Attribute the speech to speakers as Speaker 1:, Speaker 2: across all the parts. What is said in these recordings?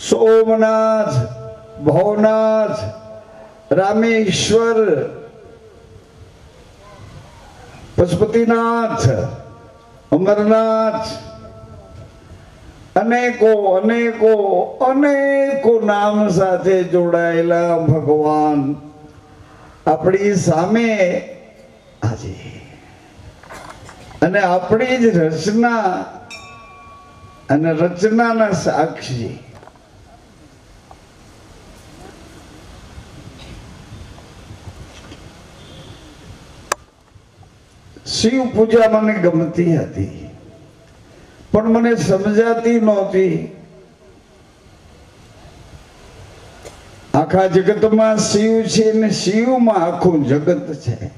Speaker 1: सोमनाथ, भवनाथ, रामेश्वर, पशुपतिनाथ, अमरनाथ, अनेको अनेको अनेको नाम साथे जोड़ाયેલા ભગવાન આપણી સામે આજે અને આપણી જ રચના અને રચનાના સાક્ષી शिव पूजा મને ગમતી હતી પણ મને સમજાતી નહોતી આખા જગતમાં શિવ છે ને શિવમાં આખું જગત છે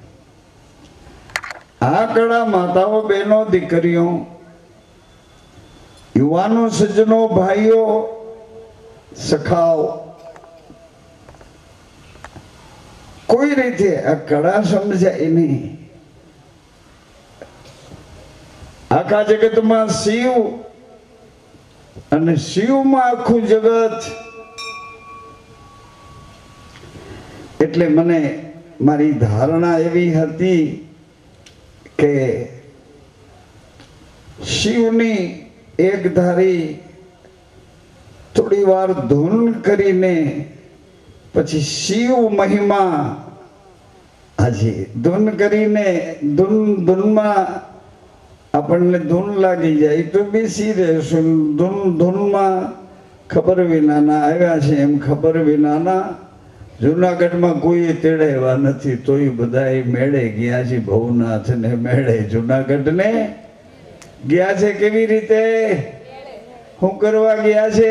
Speaker 1: આ કળા માતાઓ બહેનો દીકરીઓ યુવાનો સજ્જનો ભાઈઓ સખાઓ કોઈ રીતે આ કળા સમજાય નહીં આખા જગતમાં શિવ અને શિવમાં આખું જગત એટલે મને મારી ધારણા એવી હતી કે શિવની એક ધારી થોડી વાર ધૂન કરીને પછી શિવ મહિમા આજે ધૂન કરીને ધૂનમાં આપણને ધૂન લાગી જાય તો બેસી રહેશું ધૂનમાં ખબર વિનાના આવ્યા છે એમ ખબર વિનાના જુનાગઢમાં કોઈ તેડાવ્યા નથી તોય બધા મેળે ગયા છે ભવનાથ ને મેળે જુનાગઢ ને ગયા છે કેવી રીતે શું કરવા ગયા છે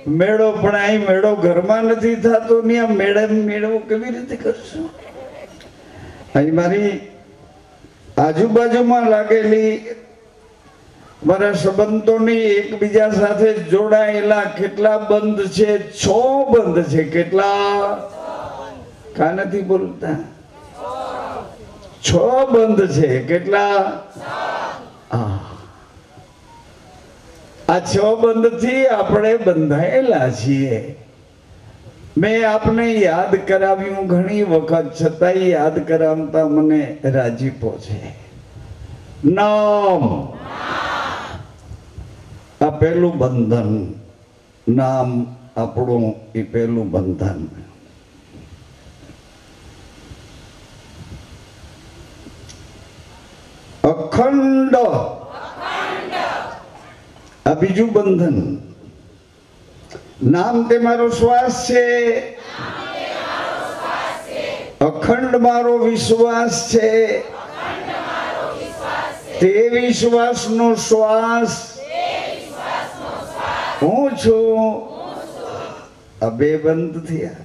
Speaker 1: મેળો પણ અહીં મેળો ઘરમાં નથી થતો ને આ મેળો કેવી રીતે કરશું અહીં મારી આજુબાજુમાં લાગેલી મારા સંબંધોની એકબીજા સાથે જોડાયેલા કેટલા બંધ છે 6 બંધ છે કેટલા કા નથી બોલતા 6 બંધ છે કેટલા આ 6 બંધ થી આપણે બંધાયેલા છીએ મેં આપને યાદ કરાવ્યું ઘણી વખત છતાંય યાદ કરાવતા મને રાજીપો છે નામ આ પહેલું બંધન નામ આપણું એ પહેલું બંધન અખંડ આ બીજું બંધન નામ તે મારો શ્વાસ છે અખંડ મારો વિશ્વાસ છે તે વિશ્વાસનો શ્વાસ હું છું આ બે બંધ થયા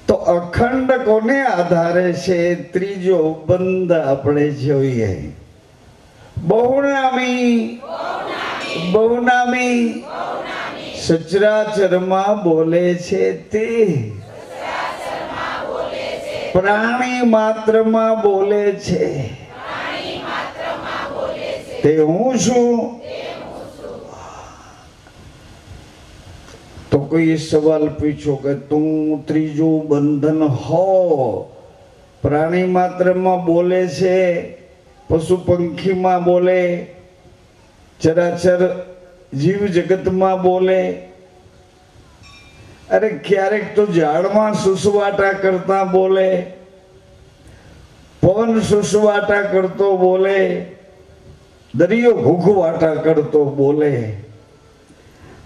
Speaker 1: તો અખંડ કોને આધારે છે ત્રીજો બંધ આપણે જોઈએ બહુનામી બહુનામી સચરાચરમાં બોલે છે તે પ્રાણી માત્રમાં બોલે છે તે હું છું તો કોઈ સવાલ પૂછો કે તું ત્રીજું બંધન હો પ્રાણી માત્રમાં બોલે છે પશુ પંખીમાં બોલે ચરાચર જીવ જગતમાં બોલે અરે ક્યારેક તો ઝાડમાં સુસવાટા કરતા બોલે પવન સુસવાટા કરતો બોલે દરિયો ઘૂઘવાટા કરતો બોલે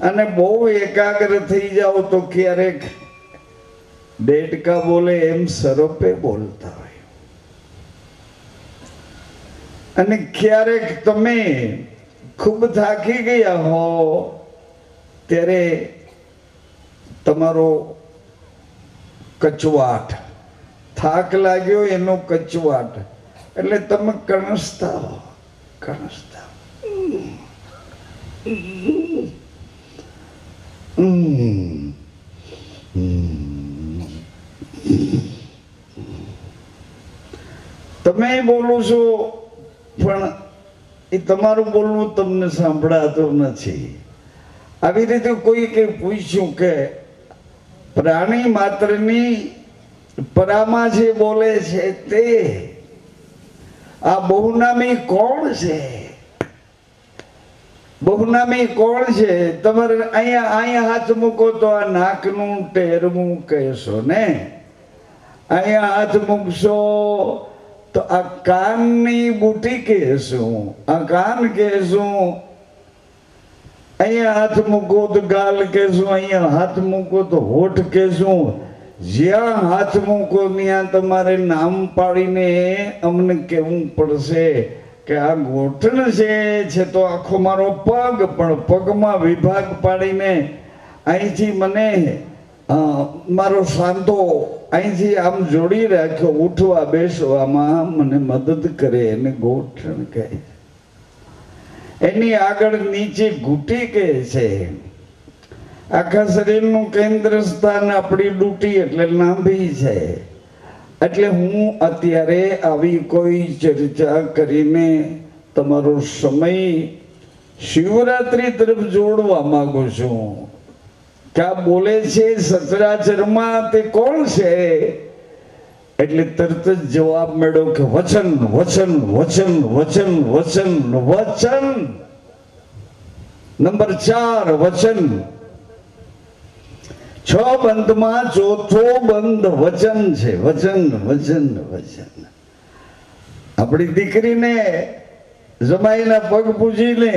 Speaker 1: અને બહુ એકાગ્ર થઈ જાઓ તો ક્યારેક દેડકા બોલે એમ સરોપે બોલતા હોય અને ક્યારેક તમે ખૂબ થાકી ગયા હો ત્યારે તમારો કચવાટ થાક લાગ્યો એનો કચવાટ એટલે તમે કણસતા હો કણસતા તમે બોલો છો પણ એ તમારું બોલવું તમને સાંભળાતું નથી આવી રીતે કોઈ કે પૂછ્યું કે પ્રાણી માત્રની પરામાં જે બોલે છે તે આ બહુનામી કોણ છે? બહુનામી કોણ છે? તમારે અહીંયા હાથ મૂકો તો આ નાકનું ટેરવું કહેશો ને, અહીંયા હાથ મૂકશો તો આ કાનની બુટી કહેશું, આ કાન કહેશું. અહીંયા હાથ મૂકો તો ગાલ કહેશું, અહીંયા હાથ મૂકો તો હોઠ કહેશું. જ્યાં હાથ મૂકો ત્યાં તમારે નામ પાડીને અમને કહેવું પડશે કે આ ગોઠણ છે તો આખો મારો પગ, પણ પગમાં વિભાગ પાડીને અહીંથી મને મારો સાંધો અહીંથી આમ જોડી રાખ્યો, ઉઠવા બેસવામાં મને મદદ કરે એને ગોઠણ કહે. એની આગળ નીચે ઘૂંટી કહે છે. આખા શરીરનું કેન્દ્ર સ્થાન આપણી ડૂટી એટલે લાંબી છે. એટલે હું અત્યારે આવી કોઈ ચર્ચા કરીને તમારો સમય શિવરાત્રી તરફ જોડવા માંગુ છું કે આ બોલે છે સચરાચરમાં તે કોણ છે? એટલે તરત જ જવાબ મળ્યો કે વચન વચન વચન વચન વચન વચન. નંબર 4 વચન. 6 બંધમાં ચોથો બંધ વચન છે. વચન વચન વચન. આપણી દીકરીને જમાઈના પગ પૂજીને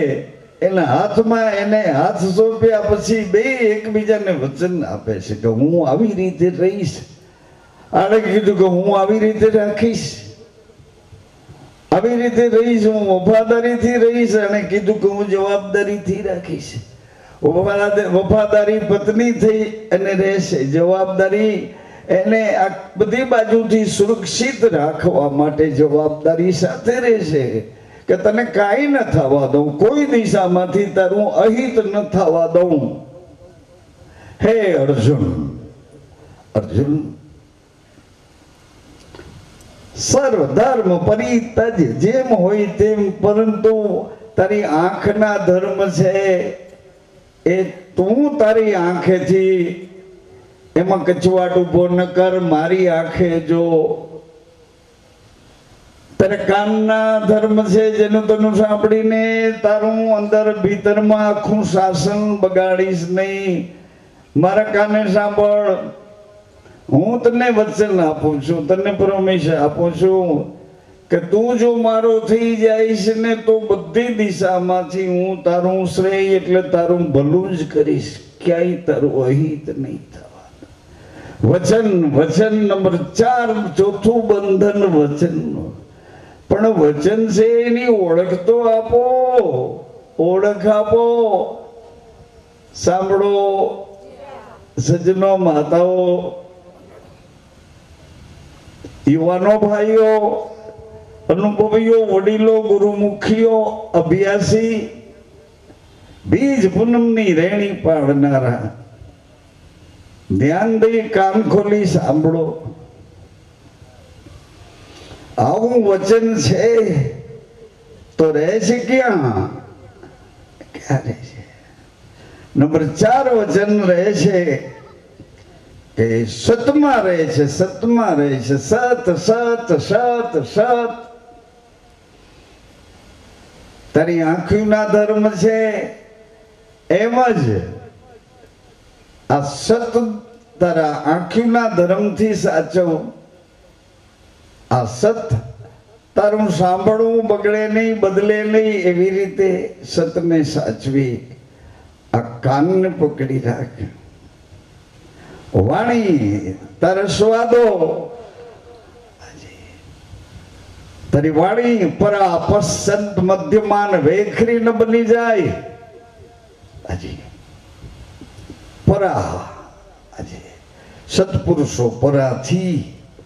Speaker 1: એના હાથમાં એને હાથ સોંપ્યા પછી બે એકબીજાને વચન આપે છે કે હું આવી રીતે રહીશ. આને કીધું કે હું આવી રીતે રાખીશ, આવી રીતે રહીશ, હું વફાદારીથી રહીશ. અને કીધું કે હું જવાબદારીથી રાખીશ. વફાદારી પત્ની થઈ અને રહેશે, જવાબદારી એને આ બધી બાજુથી સુરક્ષિત રાખવા માટે જવાબદારી સાથે રહેશે કે તને કાંઈ ન થવા દઉં, કોઈ દિશામાંથી તારું અહિત ન થવા દઉં. હે અર્જુન, અર્જુન સર્વ ધર્મ પરિત્યજ, જેમ હોય તેમ, પરંતુ તારી આંખના ધર્મ છે એ તું તારી આંખેથી એમાં કચવાટ ઉભો ન કર. મારી આંખે જો. તારે કાનના ધર્મ છે જેનું તનું સાંભળીને તારું અંદર ભીતરમાં આખું શાસન બગાડીશ નહીં. મારા કાને સાંભળ, હું તને વચન આપું છું, તને પ્રોમિસ આપું છું કે તું જો મારો થઈ જઈશ ને તો બધી દિશામાંથી હું તારું શ્રેય એટલે તારું ભલું જ કરીશ, ક્યાંય તારું અહિત નહીં થવા. વચન વચન. નંબર 4 ચોથું બંધન વચનનું. પણ વચન છે એની ઓળખ તો આપો, ઓળખ આપો. સાંભળો સજ્જનો, માતાઓ, યુવાનો, ભાઈઓ, અનુભવીઓ, વડીલો, ગુરુમુખીઓ, અભ્યાસી, બીજ પૂનમની રેણી પાડનારા, ધ્યાન દઈ કાન ખોલી સાંભળો. આવું વચન છે તો રહે છે ક્યાં? ક્યાં રહે છે? નંબર 4 વચન રહે છે કે સતમાં રહે છે, સતમાં રહે છે. સત સત સત સત. તારી આંખના ધર્મ છે એમ જ આ સત તારા આંખના ધર્મથી સાચવ. આ સત તારું સાંભળવું બગડે નહીં, બદલે નહીં, એવી રીતે સતને સાચવી. આ કાનને પકડી રાખ. વાણી તારા સ્વાદો, તારી વાણી પરા પસંત મધ્યમાન વેખરી ન બની જાય. હજી પરા, હજી સત્પુરુષો પરાથી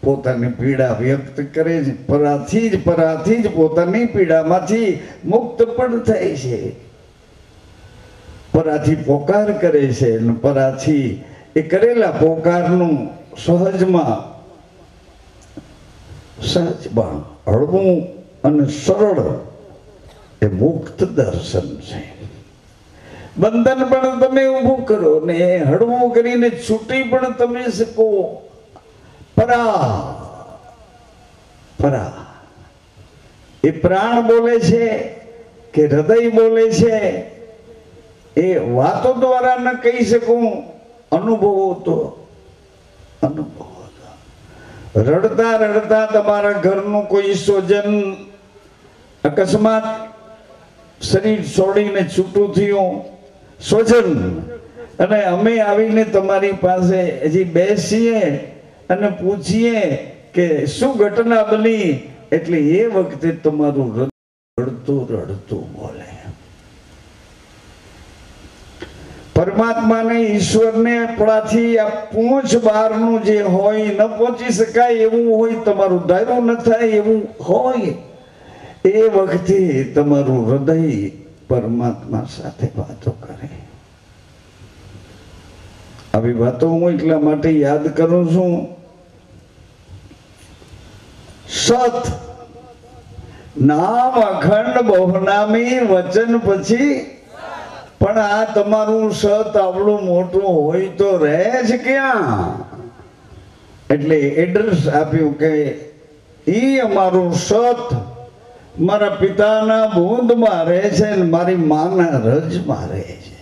Speaker 1: પોતાની પીડા વ્યક્ત કરે છે. પરાથી જ પોતાની પીડામાંથી મુક્ત પણ થાય છે. પરાથી પોકાર કરે છે અને પરાથી એ કરેલા પોકારનું સહજમાં હળવું અને સરળ એ મુક્ત દર્શન છે. બંધન પણ તમે ઊભું કરો ને હળવું કરીને છૂટી પણ તમે શકો. પરા પરા એ પ્રાણ બોલે છે કે હૃદય બોલે છે એ વાતો દ્વારા ન કહી શકું, અનુભવો તો અનુભવો. રડતા રડતા તમારા ઘરનું કોઈ સ્વજન અકસ્માત શરીર છોડીને છૂટું થયું સ્વજન, અને અમે આવીને તમારી પાસે હજી બેસીએ અને પૂછીએ કે શું ઘટના બની, એટલે એ વખતે તમારું રડતું રડતું બોલે. પરમાત્માને ઈશ્વરને આપણાથી આ પૂંછ બહારનું જે હોય ન પહોંચી શકાય એવું હોય, તમારું ધાર્યું ન થાય એવું હોય, એ વખતે તમારું હૃદય પરમાત્મા સાથે વાતો કરે. આવી વાતો હું એટલા માટે યાદ કરું છું. સત નામ અખંડ બહુનામી વચન પછી, પણ આ તમારું સત આવડું મોટું હોય તો રહે જ ક્યાં? એટલે એડ્રેસ આપ્યું કે ઈ અમારું સત મારા પિતાના બુંદમાં રહે છે ને મારી માના રજમાં રહે છે.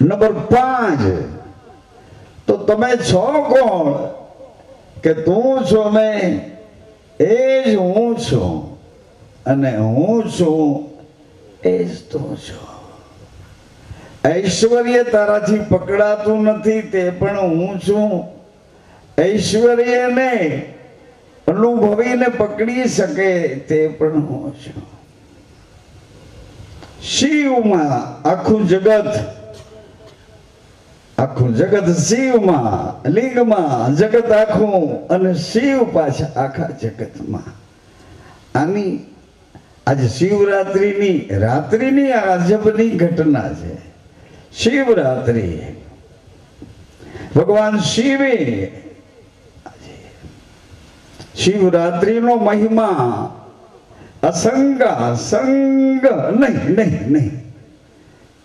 Speaker 1: નંબર 5, તો તમે છો કોણ? કે તું છો ને એ જ હું છું, અને હું છું એ જ તું છો. ઐશ્વર્ય તારાથી પકડાતું નથી, તે પણ હું છું. ઐશ્વર્યને અનુભવીને પકડી શકે તે પણ હું છું. શિવમાં આખું જગત શિવમાં, લિંગમાં જગત આખું, અને શિવ પાછા આખા જગતમાં. આની આજે શિવરાત્રિની રાત્રિની આજબની ઘટના છે. શિવરાત્રિ ભગવાન શિવે શિવરાત્રિનો મહિમા અસંગ નહીં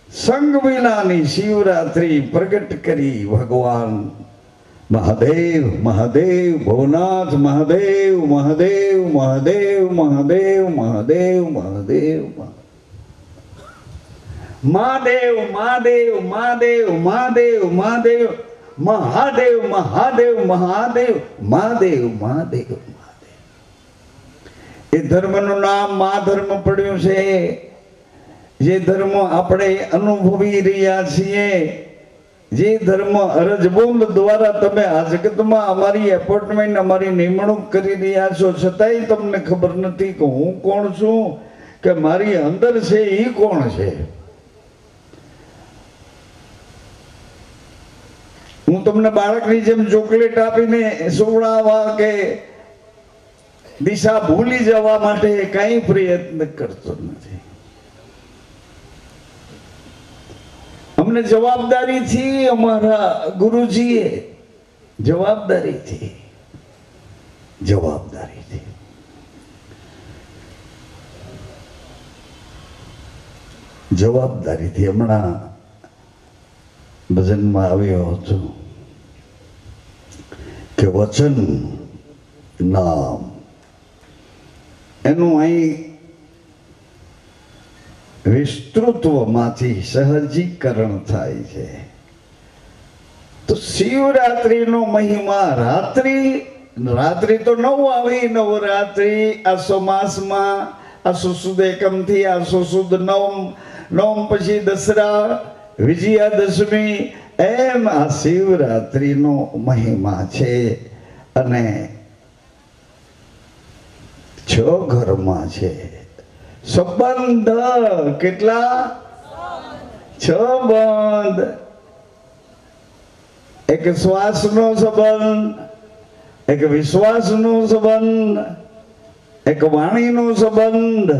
Speaker 1: સંગ વિનાની શિવરાત્રિ પ્રગટ કરી ભગવાન મહાદેવ. મહાદેવ ભવનાથ મહાદેવ મહાદેવ મહાદેવ મહાદેવ મહાદેવ મહાદેવ મહાદેવ મહાદેવ મહાદેવ મહાદેવ મહાદેવ મહાદેવ મહાદેવ મહાદેવ મહાદેવ મહાદેવ મહાદેવ. એ ધર્મનું નામ મહાધર્મ પડ્યું છે. જે ધર્મ આપણે અનુભવી રહ્યા છીએ, જે ધર્મ અરજબોંદ દ્વારા તમે આ જગતમાં અમારી એપોઇન્ટમેન્ટ, અમારી નિમણૂક કરી રહ્યા છો, છતાંય તમને ખબર નથી કે હું કોણ છું, કે મારી અંદર છે એ કોણ છે. હું તમને બાળકની જેમ ચોકલેટ આપીને સુવડાવવા કે દિશા ભૂલી જવા માટે કઈ પ્રયત્ન કરતો નથી. અમને જવાબદારીથી અમારા ગુરુજીએ જવાબદારીથી હમણાં ભજનમાં આવ્યો હતો કે વચન નામ, એનું અહીં વિસ્તૃત્વમાંથી સહજીકરણ થાય છે. તો શિવરાત્રિનો મહિમા, રાત્રિ તો 9 આવી, નવરાત્રિ આસો માસમાં, આસો સુદ એકમથી આસો સુદ નવમ પછી દસરા, વિજયાદશમી, એમ આ શિવરાત્રિનો મહિમા છે. અને 6 ઘરમાં છે સંબંધ. કેટલા? 6 બંધ. એક શ્વાસનો સંબંધ, એક વિશ્વાસનો સંબંધ, એક વાણીનો સંબંધ,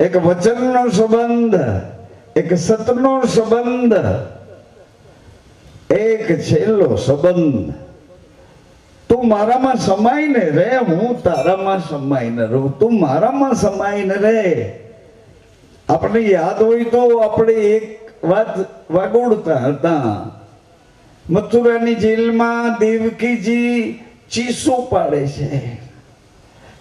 Speaker 1: એક વચનનો સંબંધ, એક સતનો સંબંધ, એક છેલ્લો સંબંધ. તું મારામાં સમાઈને રહે, હું તારામાં સમાઈને રહું. તું મારામાં સમાઈને રહે, આપણે યાદ હોય તો આપણે એક વાત વાગોળતા હતા. મથુરાની જેલમાં દેવકીજી ચીસો પાડે છે,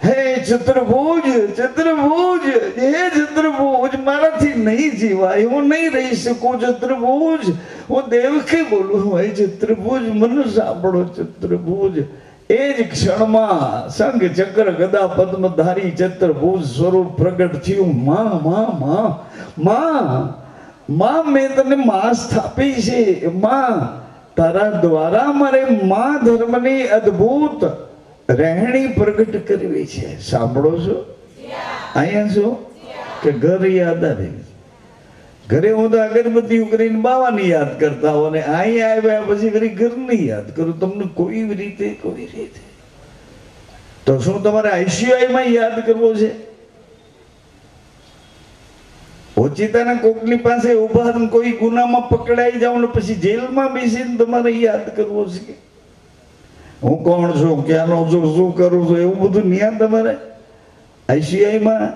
Speaker 1: હે ચતુર્ભુજ ચતુર્ભુજ, હે ચતુર્ભુજ, મારાથી નહીં જીવાય, હું નહીં રહી શકું ચતુર્ભુજ, હું દેવકી બોલું, હે ચતુર્ભુજ મને સાંભળો ચતુર્ભુજ. એ જ ક્ષણમાં શંખ ચક્ર ગદા પદ્મધારી ચતુર્ભુજ સ્વરૂપ પ્રગટ થયું. માં માં માં માં માં, મેં તને માં સ્થાપી છે. માં, તારા દ્વારા મારે માં ધર્મની અદ્ભુત રહેણી પ્રગટ કરવી છે. સાંભળો છો? અહીંયા છો કે ઘર યાદ આવે? ઘરે હું તો અગરબત્તી કરીને બાવાની યાદ કરતા હો, ને અહીંયા આવ્યા પછી ફરી ઘરની યાદ કરું. તમને કોઈ રીતે તો શું તમારે આઈસીયુઆઈમાં યાદ કરવો છે? ઓચિતાના કોકની પાસે ઉભા કોઈ ગુનામાં પકડાઈ જાવ ને પછી જેલમાં બેસીને તમારે યાદ કરવો છે હું કોણ છું, ક્યાંનો છું, શું કરું છું, એવું બધું ન્યા તમારે આઈસીઆઈમાં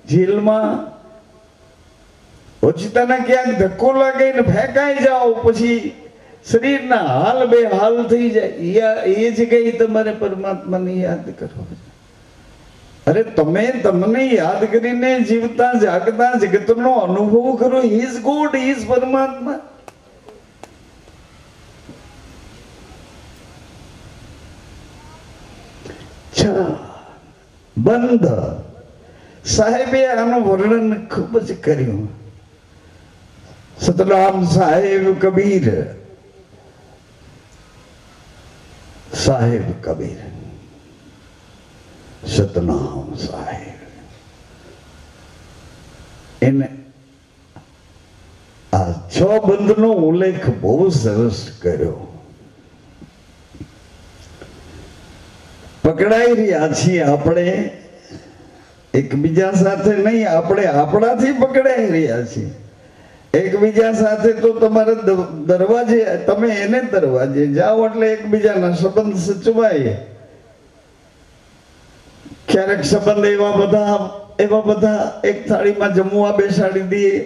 Speaker 1: જેલમાં ઓચિતાના ક્યાંક ધક્કો લાગે ને ફેંકાઈ જાઓ પછી શરીરના હાલ બે હાલ થઈ જાય. એ જગ્યાએ તમારે પરમાત્માને યાદ કરો. અરે તમે તમને યાદ કરીને જીવતા જાગતા જગતનો અનુભવ કરો. ઇઝ ગોડ, ઇઝ પરમાત્મા. બંધ સાહેબે આનું વર્ણન ખૂબ જ કર્યું. સતનામ સાહેબ કબીર, સાહેબ કબીર, સતનામ સાહેબ. એને આ છ બંધનો ઉલ્લેખ બહુ સરસ કર્યો. પકડાઈ રહ્યા છીએ આપણે એકબીજા સાથે નહીં, આપણે આપણાથી પકડાઈ રહ્યા છીએ એકબીજા સાથે. તો તમારે દરવાજે, તમે એને દરવાજે જાઓ એટલે એકબીજાના સંબંધ સચવાય. ક્યારેક સંબંધ એવા બધા એક થાળીમાં જમવા બેસાડી દઈએ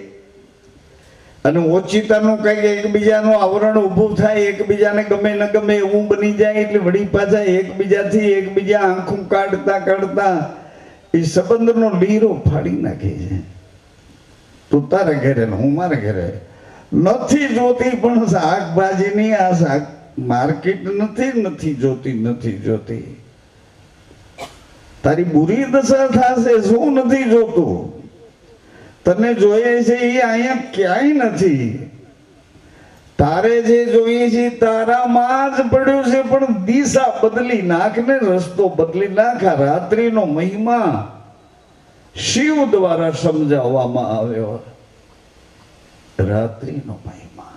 Speaker 1: અને ઓચિતાનું કઈક એકબીજાનું આવરણ ઊભું થાય, એકબીજાને ગમે ન ગમે એવું બની જાય એટલે વળી પાછા એકબીજાથી એકબીજા આંખું કાઢતા એ સંબંધનો લીરો ફાડી નાખે છે. તું તારે ઘરે ને હું મારે ઘરે. નથી જોતી પણ શાકભાજીની આ શાક માર્કેટ નથી જોતી. તારી બુરી દશા થશે. શું નથી જોતું? તને જોઈએ છે એ અહીંયા ક્યાંય નથી. તારે જે જોઈએ છે તારામાં જ પડ્યું છે. પણ દિશા બદલી નાખ ને, રસ્તો બદલી નાખ. રાત્રિનો મહિમા શિવ દ્વારા સમજાવવામાં આવ્યો. રાત્રિનો મહિમા,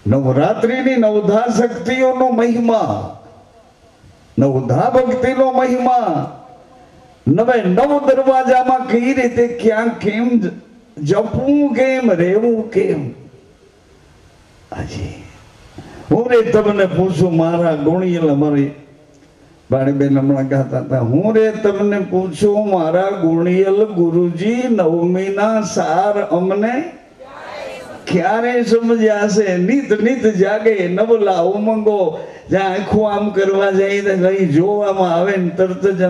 Speaker 1: નવરાત્રિની નવધા શક્તિઓનો મહિમા, નવધા ભક્તિનો મહિમા, નવે નવ દરવાજામાં કઈ રીતે ક્યાં કેમ જપવું, કેમ રહેવું, કેમ. આજે હું રે તમને પૂછું, મારા ગુણિયલ અમારી બાણીબેન હમણાં ગાતા હતા, હું રે તમને પૂછું મારા ગુણિયલ ગુરુજી, નવમીના સાર અમને ક્યારે સમજાશે? નિત જાગે નવલા ઉમંગો, જ્યાં આખું આમ કરવા જાય કઈ જોવામાં આવે ને તરત જ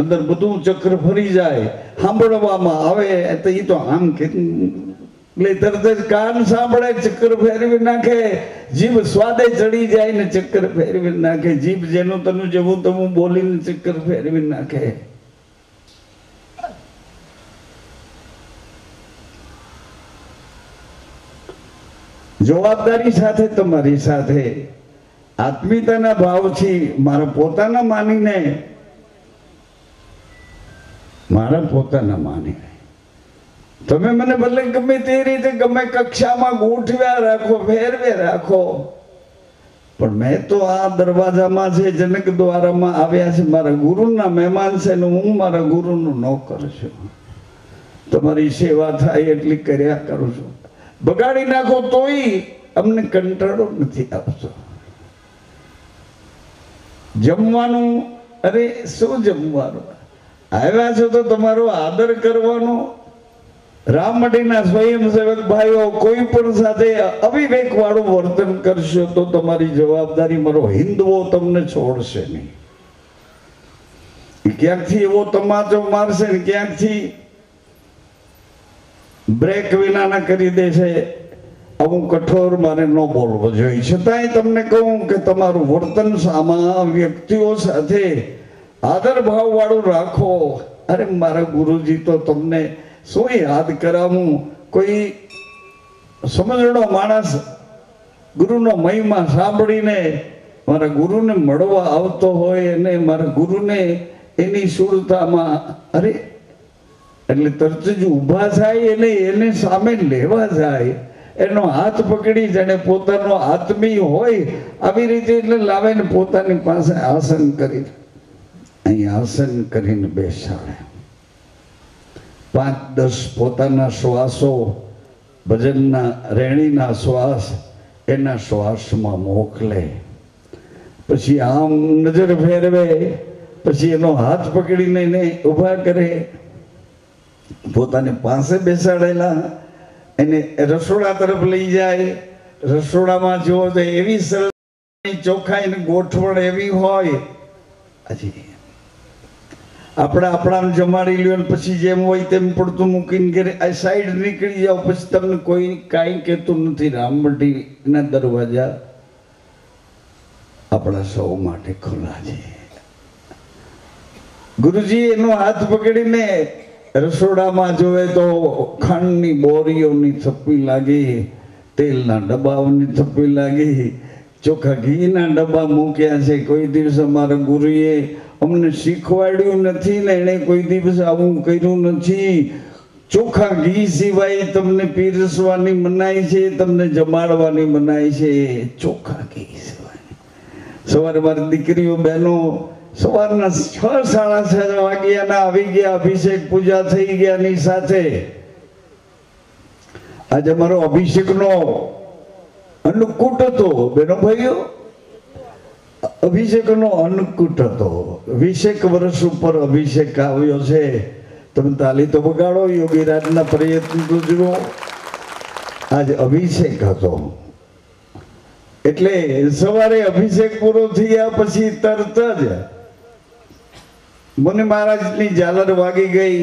Speaker 1: અંદર બધું ચક્ર ફરી જાય. સાંભળવામાં આવે તો એ તો આમ કે તરત જ કાન સાંભળે ચક્કર ફેરવી નાખે. જીભ સ્વાદે ચડી જાય ને ચક્કર ફેરવી નાખે. જીભ જેનું તનું જેવું તવું બોલીને ચક્કર ફેરવી નાખે. જવાબદારી સાથે, તમારી સાથે આત્મીયતાના ભાવથી, મારા પોતાના માનીને તમે મને ભલે ગમે તે રીતે ગમે કક્ષામાં ગોઠવ્યા રાખો, ફેરવે રાખો, પણ મેં તો આ દરવાજામાં છે, જનક દ્વારામાં આવ્યા છે, મારા ગુરુના મહેમાન છે ને હું મારા ગુરુનો નોકર છું. તમારી સેવા થાય એટલી કર્યા કરું છું. બગાડી નાખો તોય અમને કંટાળો નથી આવતો. જમવાનું, અરે શું જમવાનું? આવ્યા છો તો તમારો આદર કરવાનો, રામમઢીના સ્વયંસેવક ભાઈઓ કોઈ પણ સાથે અવિવેક વાળું વર્તન કરશો તો તમારી જવાબદારી, મારો હિન્દુઓ તમને છોડશે નહીં. ક્યાંકથી એવો તમાચો મારશે ને ક્યાંકથી બ્રેક વિનાના કરી દે છે. આવું કઠોર મારે ન બોલવો જોઈએ. છતાંય તમને કહું કે તમારું વર્તન સામા વ્યક્તિઓ સાથે આદર ભાવ વાળું રાખો. અરે મારા ગુરુજી તો તમને શું યાદ કરાવું? કોઈ સમજણો માણસ ગુરુનો મહિમા સાંભળીને મારા ગુરુને મળવા આવતો હોય અને મારા ગુરુને એની સુરતામાં અરે એટલે તરત જ ઊભા થાય અને એને સામે લેવા જાય, એનો હાથ પકડી જાણે પોતાનો આત્મીય હોય આવી રીતે એટલે લાવે ને પોતાની પાસે આસન કરી અહીં આસન કરીને બેસાડે. 5-10 પોતાના શ્વાસો ભજનના રેણીના શ્વાસ એના શ્વાસમાં મોકલે. પછી આમ નજર ફેરવે, પછી એનો હાથ પકડીને એને ઊભા કરે. પોતાની પાસે બેસાડેલા એને રસોડા તરફ લઈ જાય. રસોડામાં જુઓ તો એવી સરસ ચોખાઈ ને ગોઠવણ એવી હોય. હજી આપણા જમાડી લ્યો ને પછી જેમ હોય તેમ પડતું મૂકીને ઘરે આ સાઈડ નીકળી જાઓ. પછી તમને કોઈ કાંઈ કહેતું નથી. રામમઢીના દરવાજા આપણા સૌ માટે ખુલ્લા છે. ગુરુજી એનો હાથ પકડીને રસોડામાં જોવે તો ખાંડની બોરીઓની થપ્પી લાગી, તેલના ડબ્બાઓની થપ્પી લાગી, ચોખ્ખા ઘીના ડબ્બા મૂક્યા છે. કોઈ દિવસ અમારા ગુરુએ અમને શીખવાડ્યું નથી ને એને કોઈ દિવસ આવું કર્યું નથી. ચોખ્ખા ઘી સિવાય તમને પીરસવાની મનાઈ છે, તમને જમાડવાની મનાઈ છે. ચોખ્ખા ઘી સિવાય. સવારે મારી દીકરીઓ બહેનો સવારના 6-6:30 વાગ્યાના આવી ગયા. અભિષેક પૂજા થઈ ગયાની સાથે આજે મારો અભિષેકનો અન્નકૂટ હતો. બેનો ભાઈઓ, અભિષેકનો અન્નકૂટ હતો. 20 વર્ષ ઉપર અભિષેક આવ્યો છે. તમે તાલી તો વગાડો, યોગીરાજના પ્રયત્ન તો જુઓ. આજે અભિષેક હતો એટલે સવારે અભિષેક પૂરો થયા પછી તરત જ મુનિ મહારાજની ઝાલર વાગી ગઈ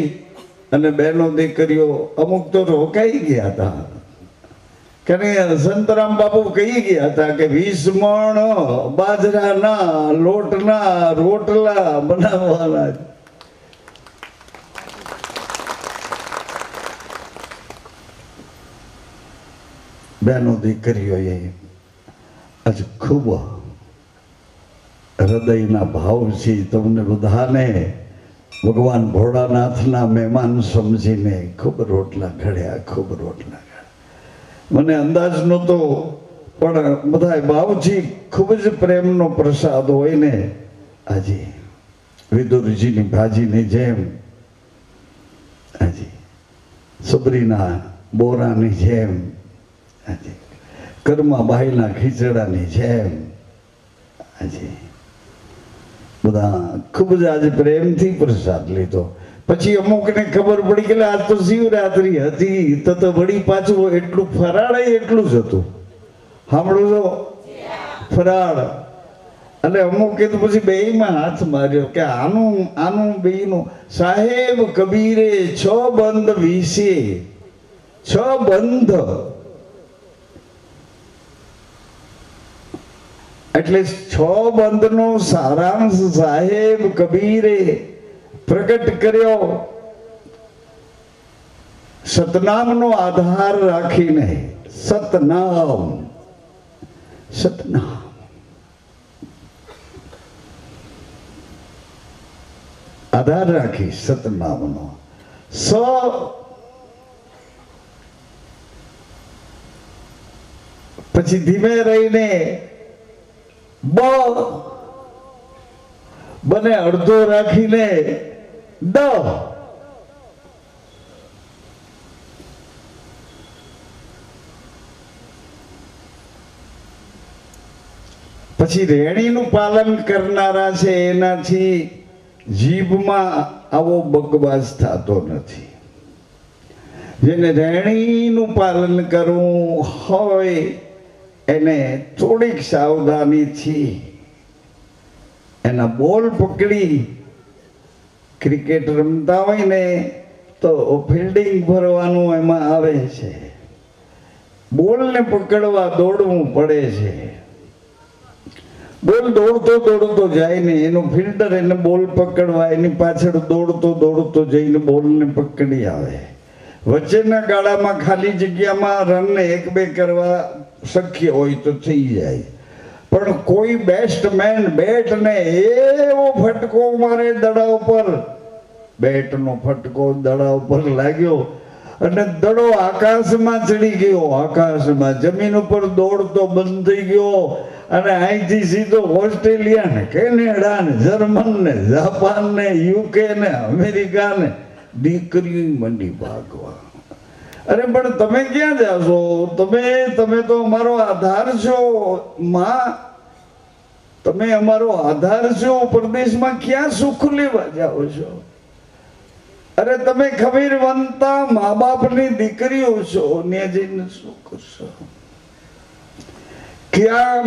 Speaker 1: અને બહેનો દીકરીઓ અમુક તો રોકાઈ ગયા હતા. કારણ સંતરામ બાપુ કહી ગયા હતા કે 20 મણ બાજરાના લોટના રોટલા બનાવવાના. બહેનો દીકરીઓએ આજ ખૂબ હૃદયના ભાવથી તમને બધાને ભગવાન ભોળાનાથના મહેમાન સમજીને ખૂબ રોટલા ઘડ્યા, ખૂબ રોટલા ઘડ્યા. મને અંદાજ નહોતો પણ બધા ભાવથી ખૂબ જ પ્રેમનો પ્રસાદ હોય ને. આજે વિદુરજીની ભાજીની જેમ, આજે સબરીના બોરાની જેમ, આજે કર્માબાઈના ખીચડાની જેમ, આજે બધા ખૂબ જ આજે પ્રેમથી પ્રસાદ લીધો. પછી અમુકને ખબર પડી કે આજ તો શિવરાત્રી હતી તો વળી પાછું એટલું ફરાળ એટલું જ હતું. સાંભળો છો? ફરાળ. અને અમુકે તો પછી બેયમાં હાથ માર્યો કે આનું બેયનું. સાહેબ કબીરે 6 બંધ વિશે 6 બંધ એટલે 6 બંધનો સારાંશ સાહેબ કબીરે પ્રગટ કર્યો. સતનામનો આધાર રાખીને. સતનામ આધાર રાખી સતનામનો. પછી ધીમે રહીને બને અડધો રાખીને પછી રેણીનું પાલન કરનારા છે એનાથી જીભમાં આવો બકવાસ થતો નથી. જેને રહેણીનું પાલન કરવું હોય એને થોડીક સાવધાનીથી એના બોલ પકડી ક્રિકેટ રમતા હોય ને તો ફિલ્ડિંગ ભરવાનું એમાં આવે છે, બોલને પકડવા દોડવું પડે છે. બોલ દોડતો દોડતો જાય ને એનો ફિલ્ડર એને બોલ પકડવા એની પાછળ દોડતો દોડતો જઈને બોલને પકડી આવે. વચ્ચેના ગાળામાં ખાલી જગ્યામાં રન એક બે કરવા શક્ય હોય તો થઈ જાય, પણ કોઈ બેટ્સમેન બેટને એવો ફટકો મારે દડા ઉપર, બેટનો ફટકો દડા ઉપર લાગ્યો અને દડો આકાશમાં ચડી ગયો, આકાશમાં જમીન ઉપર દોડતો બંધ થઈ ગયો અને અહીંથી સીધો ઓસ્ટ્રેલિયા ને કેનેડા ને જર્મન ને જાપાન ને યુકે ને અમેરિકા ને દીકરી મંડી ભાગવા. અરે પણ તમે ક્યાં જાશો? તમે તો અમારો આધાર છો માં, તમે અમારો આધાર છો. પરદેશમાં ક્યાં સુખ લેવા જાઓ છો? અરે તમે ખમીરવંતા મા બાપની દીકરીઓ છો, ને જઈને શું કરશો? ક્યાં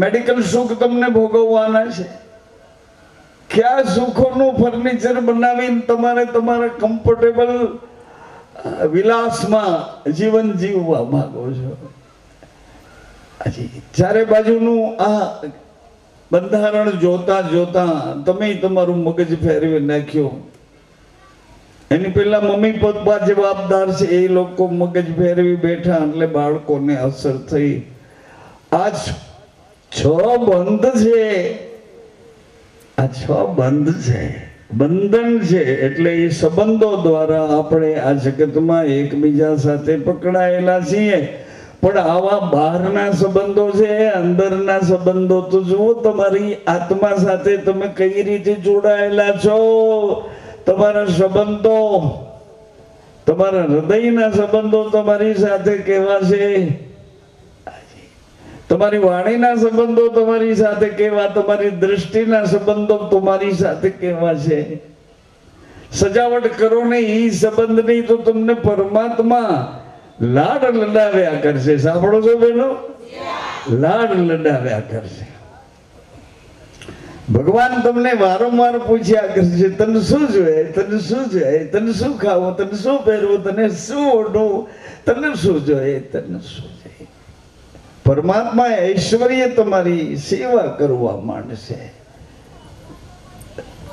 Speaker 1: મેડિકલ સુખ તમને ભોગવવાના છે? ક્યાં સુખોનું ફર્નિચર બનાવીને તમારે તમારા કમ્ફર્ટેબલ વિલાસમાં જીવન જીવવા માંગો છો? ચારે બાજુનું આ બંધારણ જોતા જોતા તમે તમારું મગજ ફેરવી નાખ્યું. એની પેલા મમ્મી પપ્પા જવાબદાર છે, એ લોકો મગજ ફેરવી બેઠા એટલે બાળકોને અસર થઈ. આ 6 બંધ છે, આ 6 બંધ છે, બંધન છે. એટલે એ સંબંધો દ્વારા આપણે આ જગતમાં એકબીજા સાથે પકડાયેલા છીએ. પણ આવા બહારના સંબંધો છે, અંદરના સંબંધો તો જુઓ. તમારી આત્મા સાથે તમે કઈ રીતે જોડાયેલા છો? તમારા સંબંધો, તમારા હૃદયના સંબંધો તમારી સાથે કેવા છે? તમારી વાણીના સંબંધો તમારી સાથે કેવા? તમારી દ્રષ્ટિના સંબંધો તમારી સાથે કેવા છે? સજાવટ કરો ને એ સંબંધ નહીં તો તમને પરમાત્મા લાડ લડાવ્યા કરશે. સાંભળો છો બેનો? લાડ લડાવ્યા કરશે. ભગવાન તમને વારંવાર પૂછ્યા કરશે, તને શું જોઈએ, તને શું જોઈએ, તને શું ખાવું, તને શું પહેરવું, તને શું ઓઢવું, તને શું જોઈએ, તને શું જોઈએ. પરમાત્મા ઐશ્વર્ય તમારી સેવા કરવા માંડશે.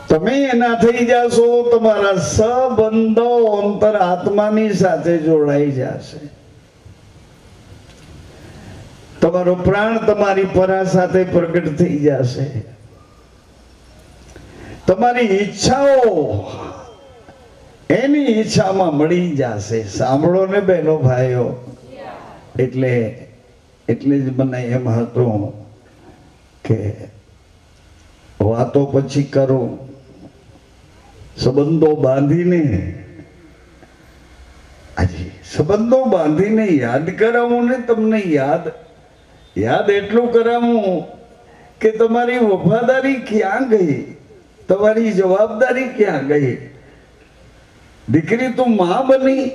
Speaker 1: તમે એના થઈ જશો, તમારા સંબંધો અંતર આત્માની સાથે જોડાઈ જશે. તમારો પ્રાણ તમારી પરા સાથે પ્રગટ થઈ જશે. તમારી ઈચ્છાઓ એની ઈચ્છામાં મળી જશે. સાંભળો ને બહેનો ભાઈઓ, એટલે જ મને એમ હતું કે વાતો પછી કરું, સંબંધો બાંધીને સંબંધો બાંધીને યાદ કરાવું ને તમને. યાદ એટલું કરાવું કે તમારી વફાદારી ક્યાં ગઈ, તમારી જવાબદારી ક્યાં ગઈ? દીકરી તું માં બની.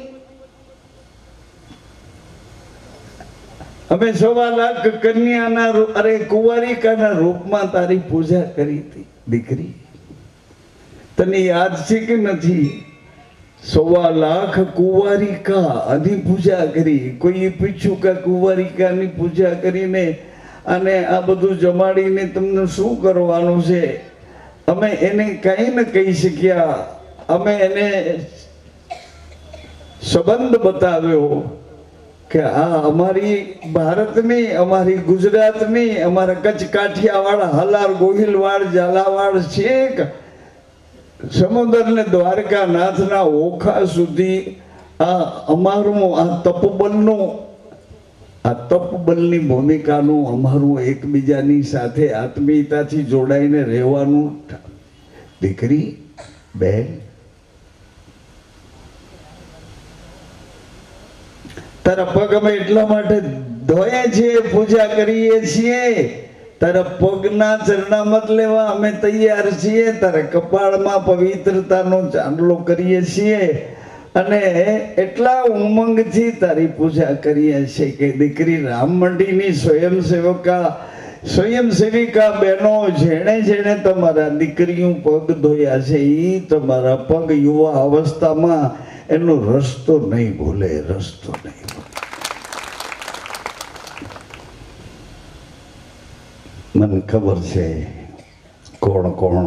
Speaker 1: અમે 1.25 લાખ કન્યાના અરે કુંવારિકાના રૂપમાં તારી પૂજા કરી હતી. દીકરી તને યાદ છે કે નથી? 1.25 લાખ કુંવારિકા આની પૂજા કરી. કોઈએ પૂછ્યું કે કુંવારિકાની પૂજા કરીને અને આ બધું જમાડીને તમને શું કરવાનું છે? અમે એને કઈ ન કહી શક્યા. અમે એને સંબંધ બતાવ્યો કે આ અમારી ભારતની, અમારી ગુજરાતની, અમારા કચ્છ કાઠિયાવાડ, હાલાર, ગોહિલવાડ, ઝાલાવાડ છેક સમુદ્ર ને દ્વારકા નાથના ઓખા સુધી આ અમારું આ તપબલની ભૂમિકાનું, અમારું એકબીજાની સાથે આત્મીયતાથી જોડાઈને રહેવાનું. દીકરી બેન, તારા પગ અમે એટલા માટે ધોઈએ છીએ, પૂજા કરીએ છીએ. તારા પગના ચરણામત લેવા અમે તૈયાર છીએ. તારા કપાળમાં પવિત્રતાનો ચાંદલો કરીએ છીએ. અને એટલા ઉમંગથી તારી પૂજા કરીએ છીએ કે દીકરી રામ મંડીની સ્વયંસેવિકા બહેનો જેણે જેણે તમારા દીકરીઓ પગ ધોયા છે એ તમારા પગ યુવા અવસ્થામાં એનો રસ્તો નહીં ભૂલે, રસ્તો નહીં ભૂલે. મને ખબર છે કોણ કોણ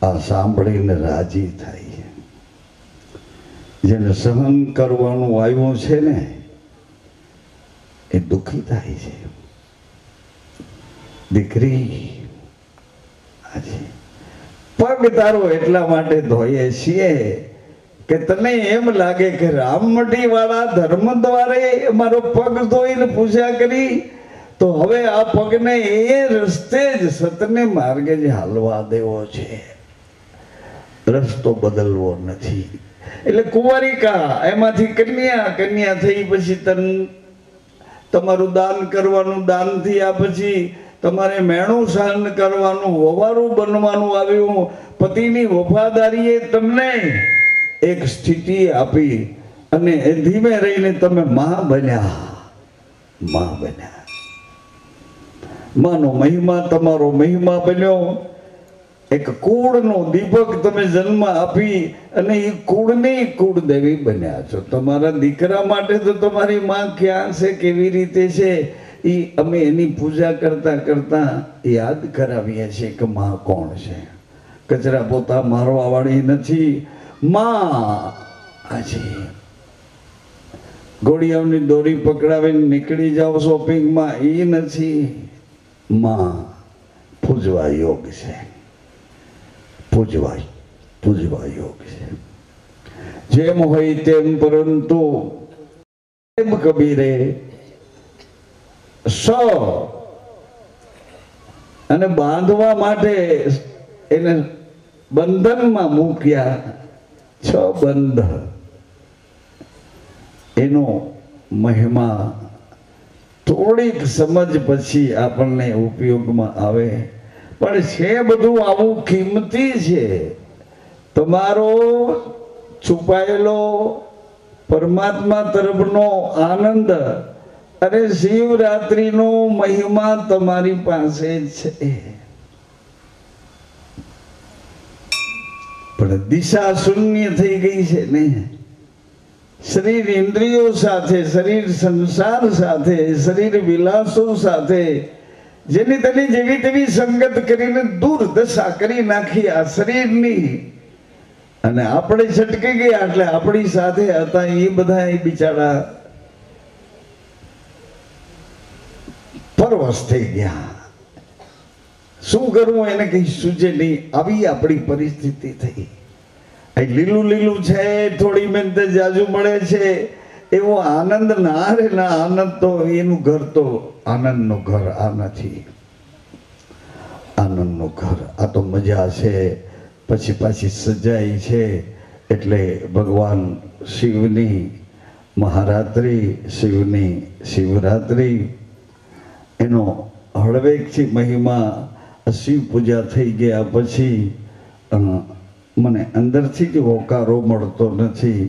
Speaker 1: આ સાંભળીને રાજી થાય. જેને સહન કરવાનું આવ્યું છે ને એ દુઃખી થાય છે. દીકરી આજે પગ તારો એટલા માટે ધોઈએ છીએ કે તને એમ લાગે કે રામમઢી વાળા ધર્મ દ્વારે મારો પગ ધોઈને પૂજા કરી તો હવે આ પગને એ રસ્તે જ સતને માર્ગે જ હાલવા દેવો છે, રસ્તો બદલવો નથી. એટલે કુંવારિકા એમાંથી કન્યા થઈ પછી તમારું દાન કરવાનું, દાન થયા પછી તમારે મેણું સહન કરવાનું, વવારું બનવાનું આવ્યું. પતિની વફાદારીએ તમને એક સ્થિતિ આપી અને ધીમે રહીને તમે માં બન્યા. માનો મહિમા તમારો મહિમા બન્યો. એક કુળનો દીપક તમે જન્મ આપી અને એ કુળની કુળદેવી બન્યા છો. તમારા દીકરા માટે તો તમારી માં ક્યાં છે, કેવી રીતે છે, એ અમે એની પૂજા કરતા કરતા યાદ કરાવીએ છીએ કે માં કોણ છે. કચરા પોતા મારવા વાળી નથી માં. આજે ઘોડિયાઓની દોરી પકડાવીને નીકળી જાઓ શોપિંગમાં, એ નથી. માં પૂજવા યોગ છે, પૂજવા યોગ છે. જેમ હોય તેમ, પરંતુ એમ કબીરે અને બાંધવા માટે એને બંધનમાં મૂક્યા. 6 બંધ એનો મહિમા થોડીક સમજ પછી આપણને ઉપયોગમાં આવે. પણ છે બધું આવું કિંમતી છે. તમારો છુપાયેલો પરમાત્મા તરફનો આનંદ અને શિવરાત્રિનો મહિમા તમારી પાસે છે. પણ દિશા શૂન્ય થઈ ગઈ છે ને. શરીર ઇન્દ્રિયો સાથે, શરીર સંસાર સાથે, શરીર વિલાસો સાથે જેની તેની જેવી તેવી સંગત કરીને દુર્દશા કરી નાખી આ શરીરની. અને આપણે છટકી ગયા એટલે આપણી સાથે હતા એ બધા બિચારા પરવશ થઈ ગયા. શું કરવું એને કઈ સૂચે નહીં. આવી આપણી પરિસ્થિતિ થઈ. લીલું લીલું છે, થોડી મહેનત જાજુ મળે છે, એવો આનંદ ના રે ના. આનંદ તો એનું ઘર તો આનંદનું ઘર આ નથી. આનંદનું ઘર આ તો મજા છે, પછી પાછી સજાઈ છે. એટલે ભગવાન શિવની મહારાત્રિ, શિવની શિવરાત્રિ, એનો હળવેકથી મહિમા. શિવ પૂજા થઈ ગયા પછી મને અંદરથી જ હોકારો મળતો નથી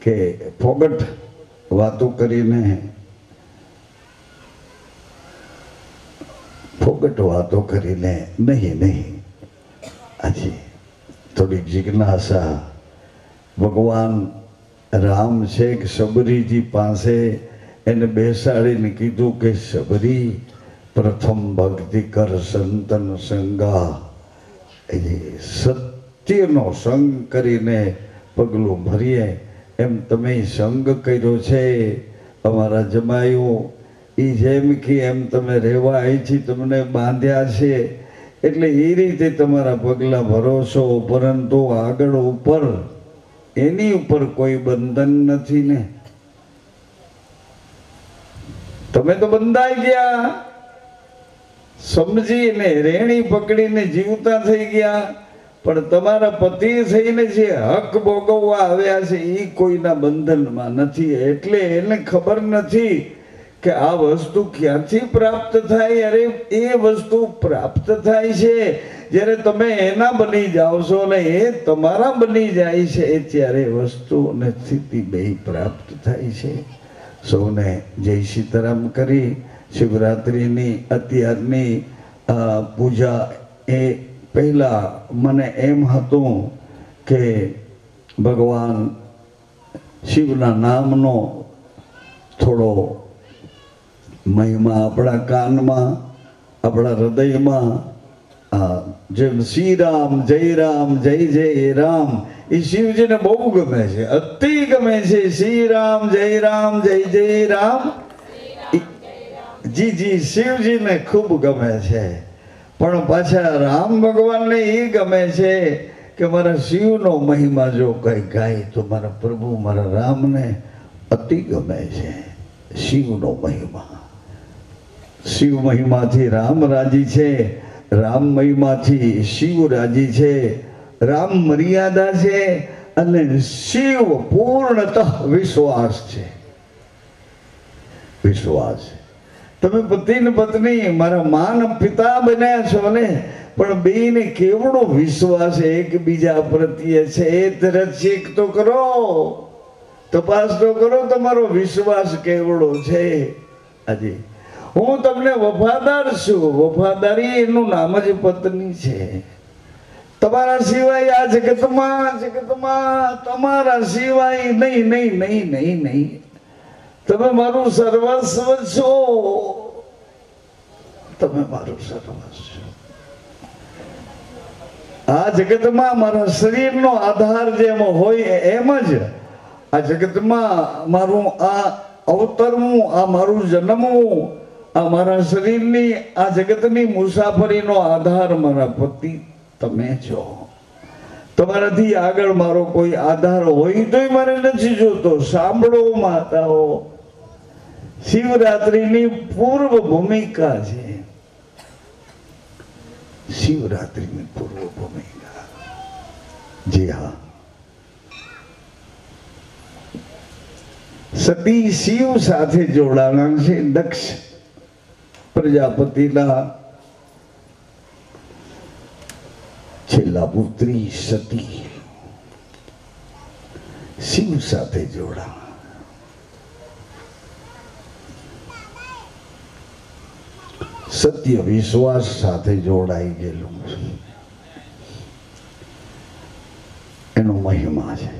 Speaker 1: કે ફોગટ વાતો કરીને નહીં. આજે થોડીક જિજ્ઞાસા. ભગવાન રામ શેખ શબરીજી પાસે એને બેસાડીને કીધું કે શબરી, પ્રથમ ભક્તિ કર સંતન સંગા. સત્યનો સંગ કરીને પગલું ભરીએ. એમ તમે સંગ કર્યો છે અમારા જમાયો. એ જેમ કે એમ તમે રહેવા અહીંથી તમને બાંધ્યા છે એટલે એ રીતે તમારા પગલાં ભરો છો. પરંતુ આગળ ઉપર એની ઉપર કોઈ બંધન નથી ને. તમે તો બંધાઈ ગયા, સમજીને રેણી પકડીને જીવતા થઈ ગયા. પણ તમારા પતિ થઈને જે હક ભોગવવા આવ્યા છે એ કોઈના બંધનમાં નથી. એટલે એને ખબર નથી કે આ વસ્તુ ક્યાંથી પ્રાપ્ત થાય? અરે એ વસ્તુ પ્રાપ્ત થાય છે જ્યારે તમે એના બની જાઓ છો ને એ તમારા બની જાય છે, ત્યારે વસ્તુ અને સ્થિતિ બે પ્રાપ્ત થાય છે. સૌને જય સીતારામ કરી શિવરાત્રિની અત્યારની પૂજા એ પહેલા મને એમ હતું કે ભગવાન શિવના નામનો થોડો મહિમા આપણા કાનમાં, આપણા હૃદયમાં, જેમ શ્રી રામ જય રામ જય જય રામ એ શિવજીને બહુ ગમે છે, અતિ ગમે છે. શ્રી રામ જય જય રામ જી જી શિવજીને ખૂબ ગમે છે. પણ પાછા રામ ભગવાનને એ ગમે છે કે મારા શિવનો મહિમા જો કઈ ગાય તો મારા પ્રભુ મારા રામને અતિ ગમે છે. શિવનો મહિમા, શિવ મહિમાથી રામ રાજી છે, રામ મહિમાથી શિવ રાજી છે. રામ મર્યાદા છે અને શિવ પૂર્ણતઃ વિશ્વાસ છે. વિશ્વાસ. તમે પતિ ને પત્ની મારા માન પિતા બન્યા છો ને, પણ બેને કેવડો વિશ્વાસ એકબીજા પ્રત્યે છે એ તરત ચેક તો કરો, તપાસ તો કરો તમારો વિશ્વાસ કેવડો છે. આજે હું તમને વફાદાર છું, વફાદારી એનું નામ જ પત્ની છે. તમારા સિવાય આ જગતમાં તમારા સિવાય નહીં નહીં નહીં નહીં નહીં. તમે મારું સર્વસ્વ છો, તમે મારું સર્વસ્વ. આ જગતમાં મારા શરીરનો આધાર જેમ હોય એમ જ આ જગતમાં મારું આ અવતરવું, આ મારું જન્મવું, આ મારા શરીરની આ જગતની મુસાફરીનો આધાર મારા પતિ તમે છો. તમારાથી આગળ મારો કોઈ આધાર હોય તોય મારે નથી જોતો. સાંભળો માતાઓ, શિવરાત્રિની પૂર્વ ભૂમિકા છે. શિવરાત્રિની પૂર્વ ભૂમિકા. જી હા, સતી શિવ સાથે જોડાણા છે. દક્ષ પ્રજાપતિના છેલ્લા પુત્રી સતી શિવ સાથે જોડાણા. સત્ય વિશ્વાસ સાથે જોડાઈ ગયેલું એનો મહિમા છે.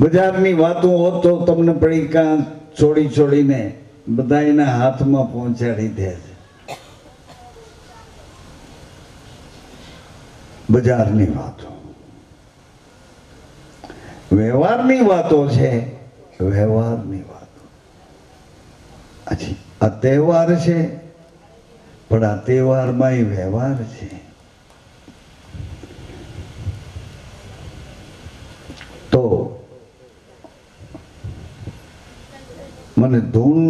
Speaker 1: બજારની વાતો હોત તો તમને પડીકા છોડીને બધા એના હાથમાં પહોંચાડી દે છે. બજારની વાતો, વ્યવહારની વાતો છે, વ્યવહારની વાતો. હજી આ તહેવાર છે, પણ આ તહેવારમાં એ વ્યવહાર છે. તો મને ધૂન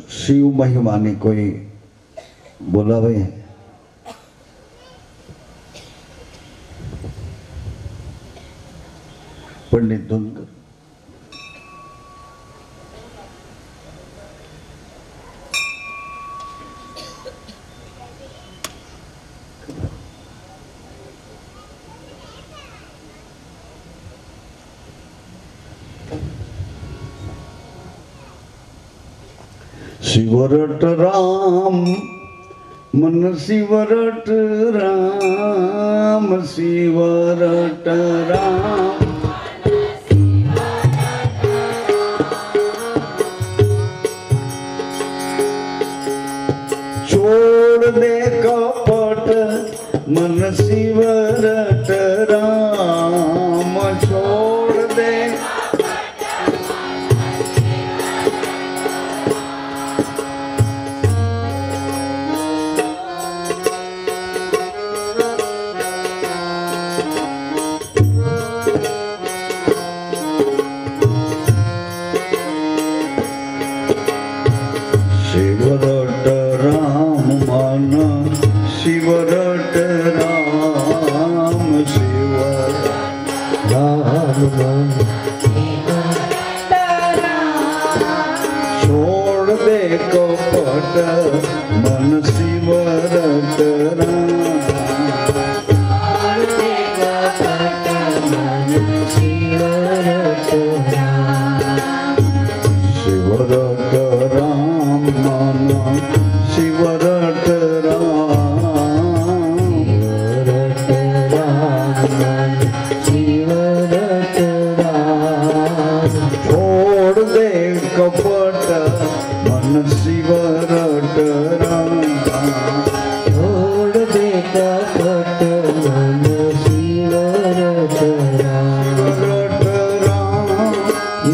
Speaker 1: શિવ મહિમાની કોઈ બોલાવે? પંડિત ધૂન કર. શિવરટ રામ મન શિવરટ રામ, શિવરટ રામ છોડ દે કપટ મન શિવરટ રામ, છોડ દે શિવરટ રામ મન શિવરટ રામ,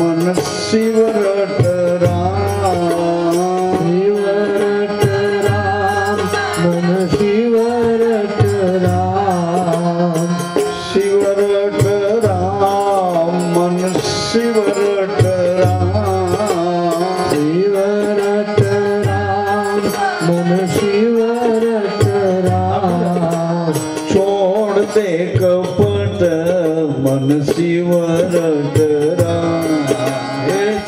Speaker 1: मन शिवरट राम
Speaker 2: शिवरट राम मन शिवरट राम
Speaker 1: शिवरट राम मन शिवरट राम
Speaker 2: शिवरट राम मन शिवरट राम
Speaker 1: छोड़ दे कपट मन शिवरट राम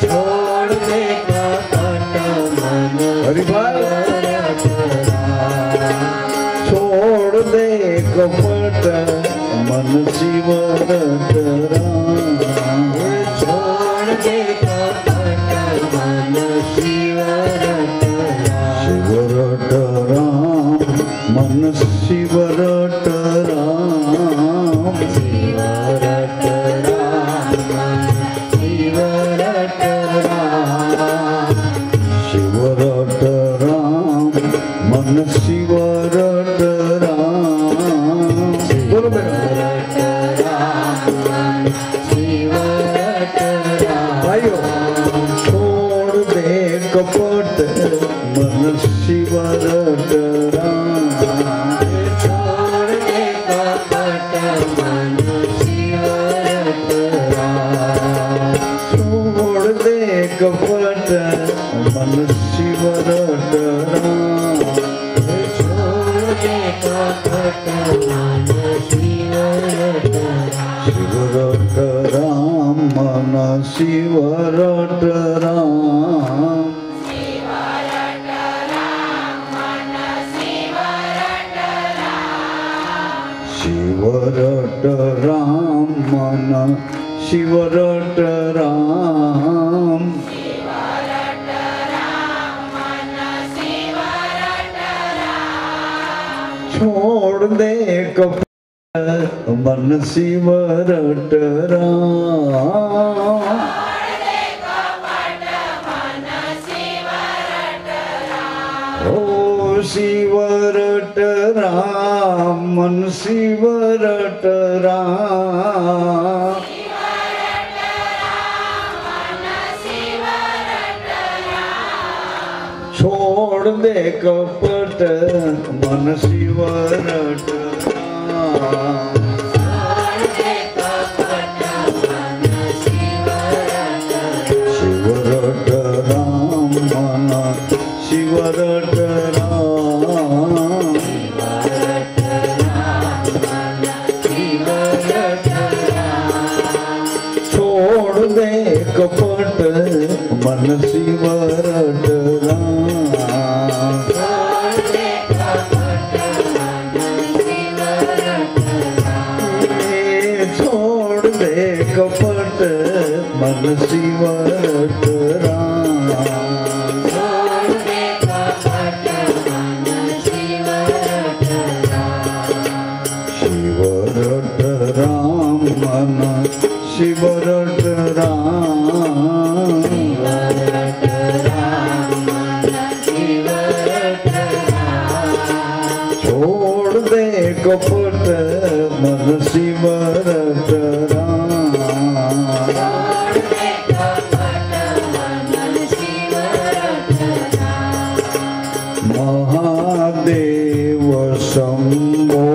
Speaker 2: छोड़ दे कपट मन
Speaker 1: हरिभाई छोड़ दे कपट मन शिवरट राम
Speaker 2: छोड़ दे कपट मन शिवरट
Speaker 1: शिवरट राम मन शिवरट राम
Speaker 2: शिवरट राम शिवरट राम
Speaker 1: शिवरट राम मन शिवरट राम बोलो बेटा
Speaker 2: शिवरट राम
Speaker 1: भाइयों छोड़ दे कपट मन शिवरट राम
Speaker 2: छोड़ दे कपट मन शिवरट राम
Speaker 1: छोड़ दे कपट मन शिवरट राम
Speaker 2: छोड़ दे कपट मन शिवरट
Speaker 1: शिवरट राम मन शिवरट राम शिवरट राम मन शिवरट राम छोड़ दे कपट मन शिवरट राम ओ शिवरट राम मन शिवरट राम छोड़ दे कपट मन शिवरट राम शिवरट राम मन शिवरट राम छोड़ दे कपट मन शिवरट राम छोड़ दे कपट मन शिवरट राम शिवरट राम मन शिवरट राम छोड़ दे कपट मन शिवरट राम महादेव शंभो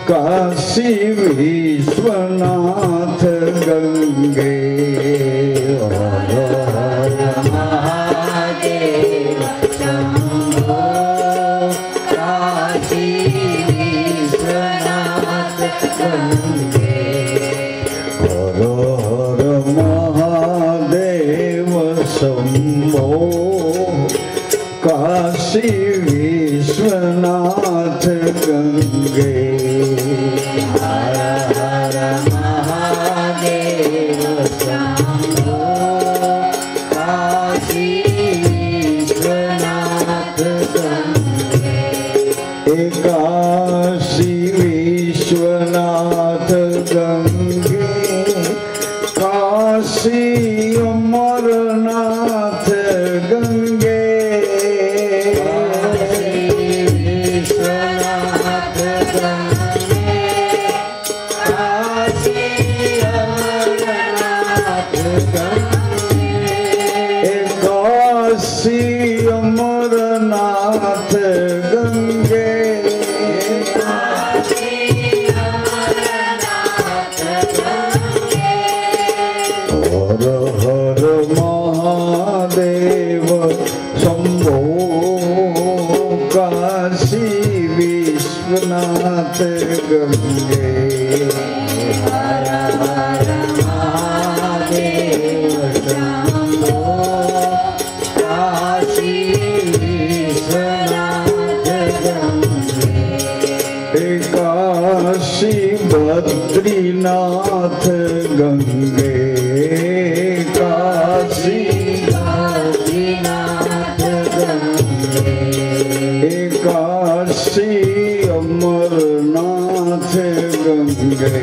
Speaker 1: काशी विश्वनाथ गंगे हर हर
Speaker 2: महादेव शंभो काशी विश्वनाथ गंगे
Speaker 1: हर हर महादेव शंभो काशी विश्वनाथ गंगे
Speaker 2: हर हर महादेव शंभो काशी विश्वनाथ गंगे
Speaker 1: काशी विश्वनाथ गंगे काशी अमरनाथ गंगे
Speaker 2: विश्वनाथ गंगे काशी अमरनाथ
Speaker 1: काशी अमरनाथ गंगे हर हर महादेव शंभो काशी विश्वनाथ गंगे
Speaker 2: हर हर महादेव शंभो काशी विश्वनाथ गंगे
Speaker 1: काशी बद्रीनाथ गंगे काशी
Speaker 2: बद्रीनाथ गंगे
Speaker 1: काशी अमरनाथ गंगे